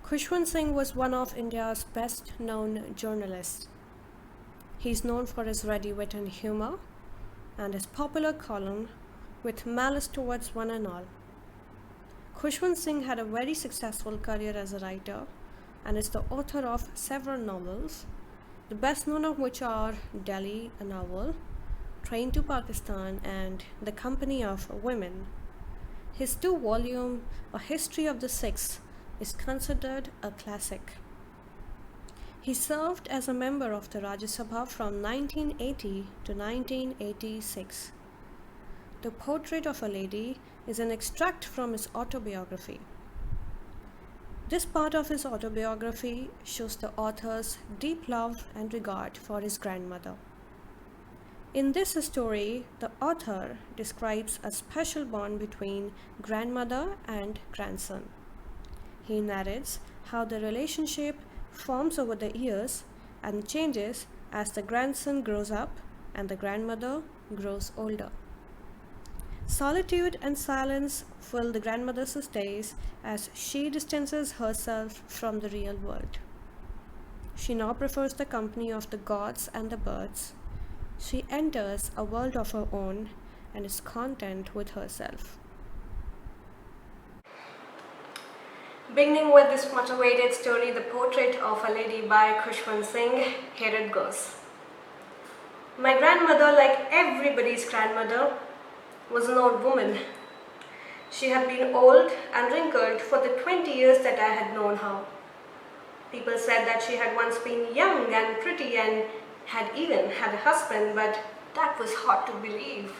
Khushwant Singh was one of India's best-known journalists. He is known for his ready wit and humor and his popular column with malice towards one and all. Khushwant Singh had a very successful career as a writer and is the author of several novels, the best known of which are Delhi, a novel, Train to Pakistan, and The Company of Women. His two-volume A History of the Sikhs is considered a classic. He served as a member of the Rajya Sabha from 1980 to 1986. The Portrait of a Lady is an extract from his autobiography. This part of his autobiography shows the author's deep love and regard for his grandmother. In this story, the author describes a special bond between grandmother and grandson. He narrates how the relationship forms over the years and changes as the grandson grows up and the grandmother grows older. Solitude and silence fill the grandmother's days as she distances herself from the real world. She now prefers the company of the gods and the birds. She enters a world of her own and is content with herself. Beginning with this much awaited story, The Portrait of a Lady by Khushwant Singh, here it goes. My grandmother, like everybody's grandmother, was an old woman. She had been old and wrinkled for the 20 years that I had known her. People said that she had once been young and pretty and had even had a husband, but that was hard to believe.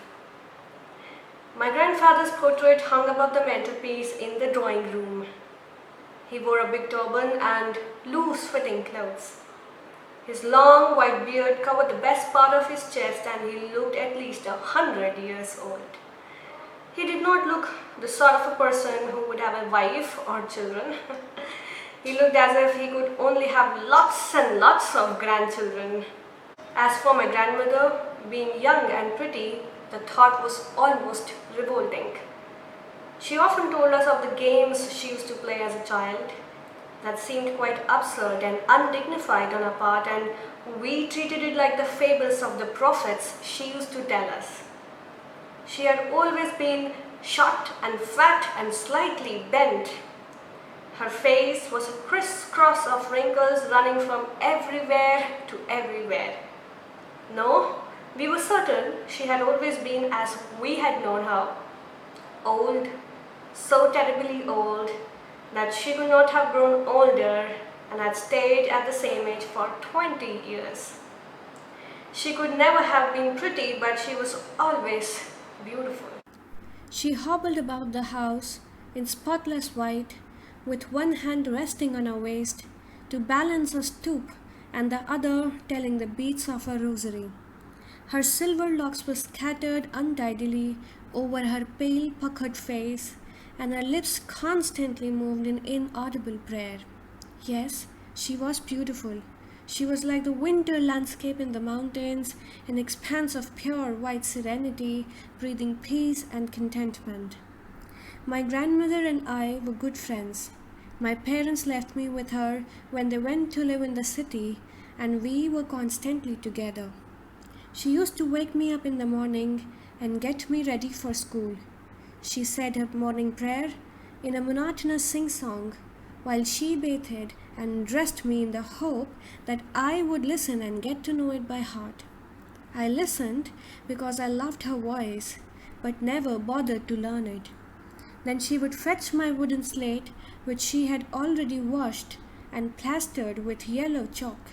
My grandfather's portrait hung above the mantelpiece in the drawing room. He wore a big turban and loose-fitting clothes. His long white beard covered the best part of his chest and he looked at least 100 years old. He did not look the sort of a person who would have a wife or children. He looked as if he could only have lots and lots of grandchildren. As for my grandmother, being young and pretty, the thought was almost revolting. She often told us of the games she used to play as a child that seemed quite absurd and undignified on her part, and we treated it like the fables of the prophets she used to tell us. She had always been short and fat and slightly bent. Her face was a crisscross of wrinkles running from everywhere to everywhere. No, we were certain she had always been as we had known her, old, so terribly old that she could not have grown older and had stayed at the same age for 20 years. She could never have been pretty, but she was always beautiful. She hobbled about the house in spotless white, with one hand resting on her waist to balance a stoop and the other telling the beads of her rosary. Her silver locks were scattered untidily over her pale, puckered face, and her lips constantly moved in inaudible prayer. Yes, she was beautiful. She was like the winter landscape in the mountains, an expanse of pure white serenity, breathing peace and contentment. My grandmother and I were good friends. My parents left me with her when they went to live in the city, and we were constantly together. She used to wake me up in the morning and get me ready for school. She said her morning prayer in a monotonous sing-song while she bathed and dressed me in the hope that I would listen and get to know it by heart. I listened because I loved her voice, but never bothered to learn it. Then she would fetch my wooden slate, which she had already washed and plastered with yellow chalk,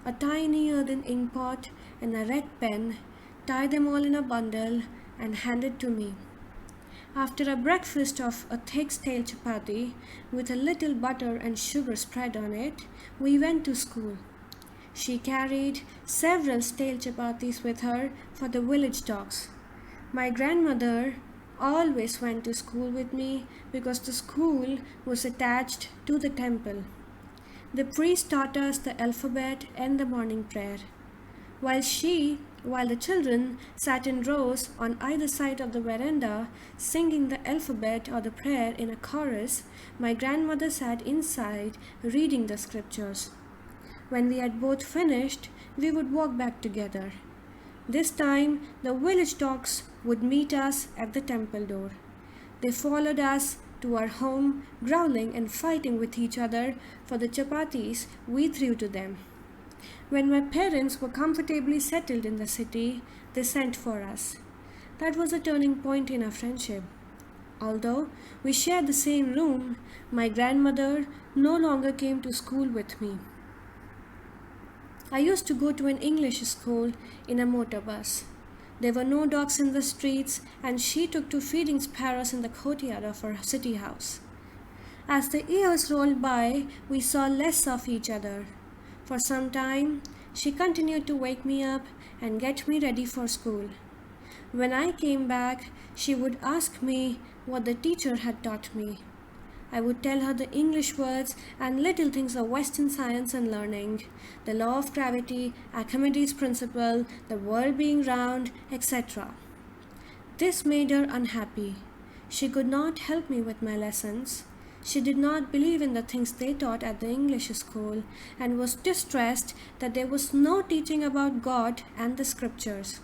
a tiny earthen ink pot and a red pen, tie them all in a bundle and hand it to me. After a breakfast of a thick stale chapati with a little butter and sugar spread on it, we went to school. She carried several stale chapatis with her for the village dogs. My grandmother always went to school with me because the school was attached to the temple. The priest taught us the alphabet and the morning prayer, while she While the children sat in rows on either side of the veranda, singing the alphabet or the prayer in a chorus, my grandmother sat inside reading the scriptures. When we had both finished, we would walk back together. This time, the village dogs would meet us at the temple door. They followed us to our home, growling and fighting with each other for the chapatis we threw to them. When my parents were comfortably settled in the city, they sent for us. That was a turning point in our friendship. Although we shared the same room, my grandmother no longer came to school with me. I used to go to an English school in a motor bus. There were no dogs in the streets, and she took to feeding sparrows in the courtyard of her city house. As the years rolled by, we saw less of each other. For some time, she continued to wake me up and get me ready for school. When I came back, she would ask me what the teacher had taught me. I would tell her the English words and little things of Western science and learning, the law of gravity, Archimedes' principle, the world being round, etc. This made her unhappy. She could not help me with my lessons. She did not believe in the things they taught at the English school and was distressed that there was no teaching about God and the scriptures.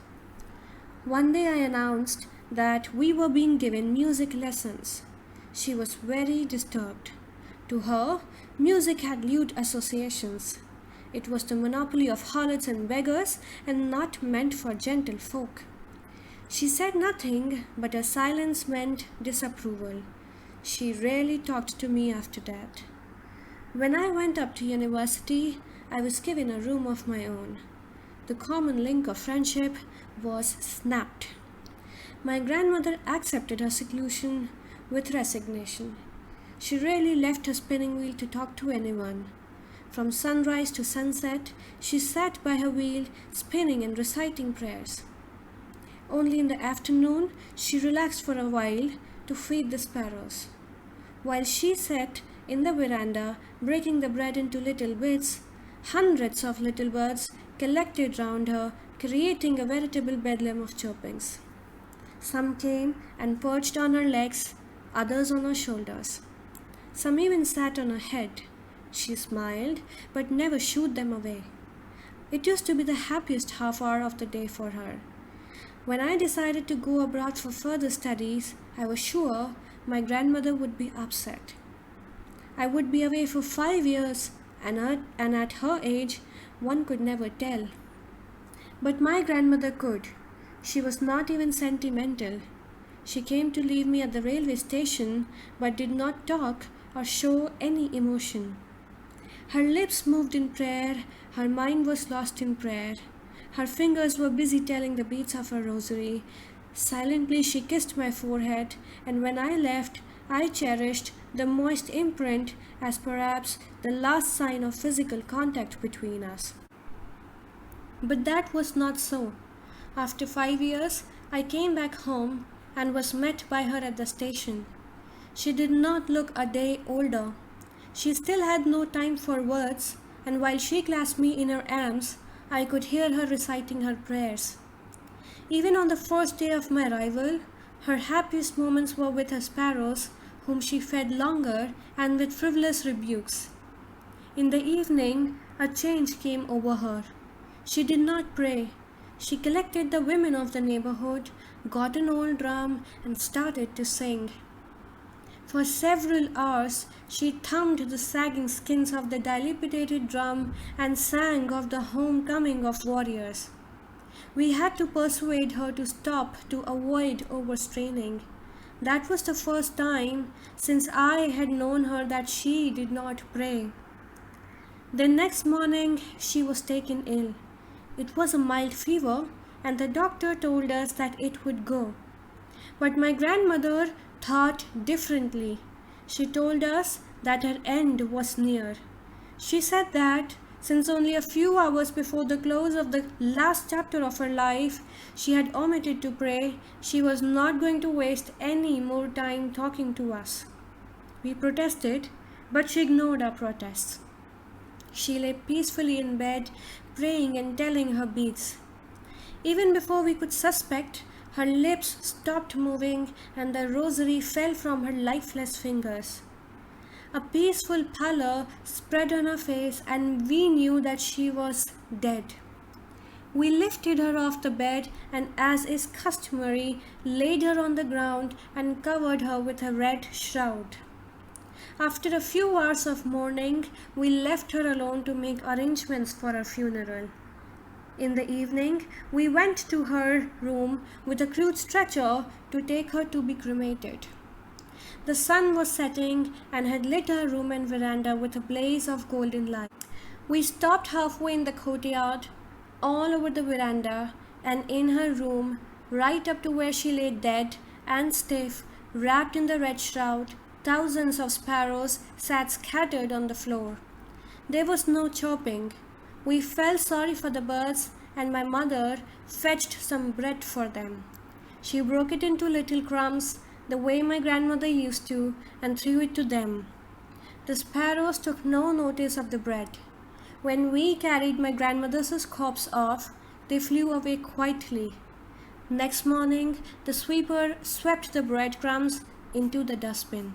One day I announced that we were being given music lessons. She was very disturbed. To her, music had lewd associations. It was the monopoly of harlots and beggars and not meant for gentle folk. She said nothing, but her silence meant disapproval. She rarely talked to me after that. When I went up to university, I was given a room of my own. The common link of friendship was snapped. My grandmother accepted her seclusion with resignation. She rarely left her spinning wheel to talk to anyone. From sunrise to sunset, she sat by her wheel, spinning and reciting prayers. Only in the afternoon, she relaxed for a while to feed the sparrows. While she sat in the veranda, breaking the bread into little bits, hundreds of little birds collected round her, creating a veritable bedlam of chirpings. Some came and perched on her legs, others on her shoulders. Some even sat on her head. She smiled, but never shooed them away. It used to be the happiest half hour of the day for her. When I decided to go abroad for further studies, I was sure my grandmother would be upset. I would be away for 5 years, and at her age, one could never tell. But my grandmother could. She was not even sentimental. She came to leave me at the railway station, but did not talk or show any emotion. Her lips moved in prayer, her mind was lost in prayer. Her fingers were busy telling the beads of her rosary. Silently she kissed my forehead, and when I left, I cherished the moist imprint as perhaps the last sign of physical contact between us. But that was not so. After 5 years, I came back home and was met by her at the station. She did not look a day older. She still had no time for words, and while she clasped me in her arms, I could hear her reciting her prayers. Even on the first day of my arrival, her happiest moments were with her sparrows, whom she fed longer and with frivolous rebukes. In the evening, a change came over her. She did not pray. She collected the women of the neighborhood, got an old drum, and started to sing. For several hours, she thumbed the sagging skins of the dilapidated drum and sang of the homecoming of warriors. We had to persuade her to stop to avoid overstraining. That was the first time since I had known her that she did not pray. The next morning, she was taken ill. It was a mild fever, and the doctor told us that it would go. But my grandmother thought differently. She told us that her end was near. She said that since only a few hours before the close of the last chapter of her life, she had omitted to pray, she was not going to waste any more time talking to us. We protested, but she ignored our protests. She lay peacefully in bed, praying and telling her beads. Even before we could suspect, her lips stopped moving and the rosary fell from her lifeless fingers. A peaceful pallor spread on her face, and we knew that she was dead. We lifted her off the bed and, as is customary, laid her on the ground and covered her with a red shroud. After a few hours of mourning, we left her alone to make arrangements for her funeral. In the evening, we went to her room with a crude stretcher to take her to be cremated. The sun was setting and had lit our room and veranda with a blaze of golden light. We stopped halfway in the courtyard, all over the veranda, and in her room, right up to where she lay dead and stiff, wrapped in the red shroud. Thousands of sparrows sat scattered on the floor. There was no chirping. We felt sorry for the birds, and my mother fetched some bread for them. She broke it into little crumbs, the way my grandmother used to, and threw it to them. The sparrows took no notice of the bread. When we carried my grandmother's corpse off, they flew away quietly. Next morning, the sweeper swept the breadcrumbs into the dustbin.